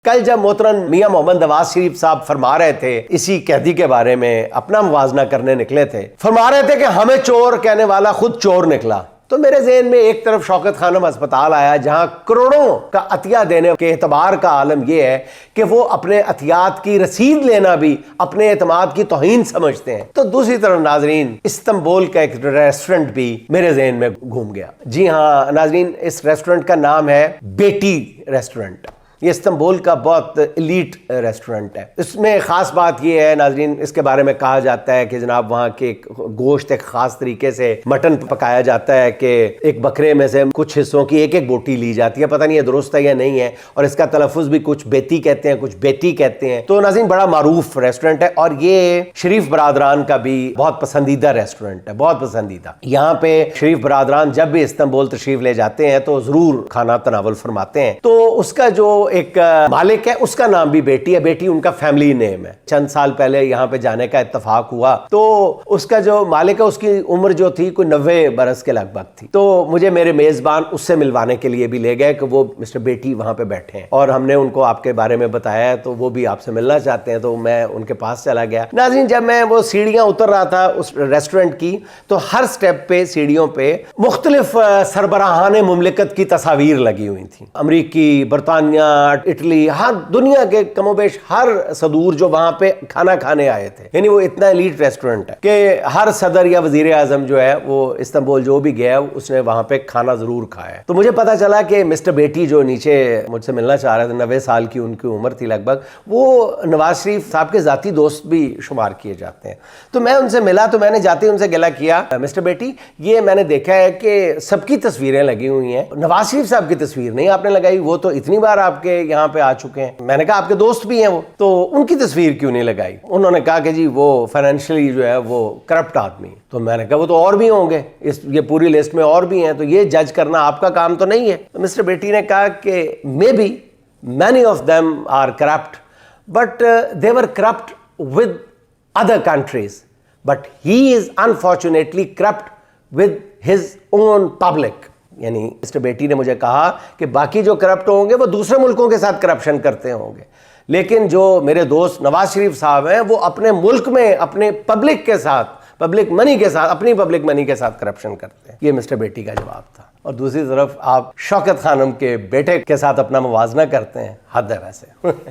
कल जब मोहतरम मियां मोहम्मद नवाज शरीफ साहब फरमा रहे थे इसी कैदी के बारे में, अपना मुवाजना करने निकले थे, फरमा रहे थे कि हमें चोर कहने वाला खुद चोर निकला। तो मेरे ज़हन में एक तरफ शौकत खानम अस्पताल आया जहां करोड़ों का अतिया देने के एतबार का आलम यह है कि वो अपने अतियात की रसीद लेना भी अपने एतमाद की तौहीन समझते हैं। तो दूसरी तरफ नाजरीन, इस्तांबुल का एक रेस्टोरेंट भी मेरे जहन में घूम गया। जी हाँ नाजरीन, इस रेस्टोरेंट का नाम है बेटी रेस्टोरेंट। ये इस्तांबुल का बहुत एलीट रेस्टोरेंट है। इसमें ख़ास बात ये है नाजरीन, इसके बारे में कहा जाता है कि जनाब वहाँ के गोश्त एक ख़ास तरीके से मटन पकाया जाता है कि एक बकरे में से कुछ हिस्सों की एक एक बोटी ली जाती है। पता नहीं है दुरुस्त है या नहीं है, और इसका तलफ़ुज़ भी कुछ बेती कहते हैं, कुछ बेटी कहते हैं। तो नाजरीन बड़ा मारूफ रेस्टोरेंट है और ये शरीफ बरादरान का भी बहुत पसंदीदा रेस्टोरेंट है, बहुत पसंदीदा। यहाँ पे शरीफ बरादरान जब भी इस्तांबुल तशरीफ ले जाते हैं तो ज़रूर खाना तनावल फरमाते हैं। तो उसका जो एक मालिक है उसका नाम भी बेटी है। बेटी उनका फैमिली नेम है। चंद साल पहले यहाँ पे जाने का इत्तेफाक हुआ तो उसका जो मालिक है उसकी उम्र जो थी कोई 90 बरस के लगभग थी। तो मुझे मेरे मेजबान उससे मिलवाने के लिए भी ले गए कि वो मिस्टर बेटी वहां पे बैठे हैं, और हमने उनको आपके बारे में बताया तो वो भी आपसे मिलना चाहते हैं। तो मैं उनके पास चला गया। नाज़रीन, जब मैं वो सीढ़ियां उतर रहा था उस रेस्टोरेंट की, तो हर स्टेप पे सीढ़ियों पे मुख्तलिफ सरबराहान मुमलिकत की तस्वीर लगी हुई थी। अमरीकी, बरतानिया, इटली, हाँ दुनिया के कमोबेश हर सदूर जो वहां पे खाना खाने आए थे। यानी वो इतना एलीट रेस्टोरेंट है कि हर सदर या वजीर आजम जो है वो इस्तांबुल जो भी गया उसने वहां पे खाना जरूर खाया है। तो मुझे पता चला कि मिस्टर बेटी जो नीचे मुझसे मिलना चाह रहे थे, 90 साल की उनकी उम्र थी लगभग, वो नवाज शरीफ साहब के जाती दोस्त भी शुमार किए जाते हैं। तो मैं उनसे मिला तो मैंने जाते उनसे गिला किया, मिस्टर बेटी ये मैंने देखा है कि सबकी तस्वीरें लगी हुई हैं, नवाज शरीफ साहब की तस्वीर नहीं आपने लगाई, वो तो इतनी बार आपके यहाँ पे आ चुके हैं। मैंने कहा आपके दोस्त भी हैं वो, तो उनकी तस्वीर क्यों नहीं लगाई? उन्होंने कहा कि जी वो फाइनेंशियली जो है वो करप्ट आदमी। तो मैंने कहा वो तो और भी होंगे, ये पूरी लिस्ट में और भी हैं, तो ये जज करना आपका काम तो नहीं है। तो मिस्टर बेटी ने कहा कि may be many of them are corrupt but they were corrupt with other countries, but he is unfortunately corrupt with his own public. यानी मिस्टर बेटी ने मुझे कहा कि बाकी जो करप्ट होंगे वो दूसरे मुल्कों के साथ करप्शन करते होंगे, लेकिन जो मेरे दोस्त नवाज शरीफ साहब हैं वो अपने मुल्क में अपने पब्लिक के साथ, पब्लिक मनी के साथ, अपनी पब्लिक मनी के साथ करप्शन करते हैं। ये मिस्टर बेटी का जवाब था। और दूसरी तरफ आप शौकत खानम के बेटे के साथ अपना मुवाजना करते हैं, हद है वैसे।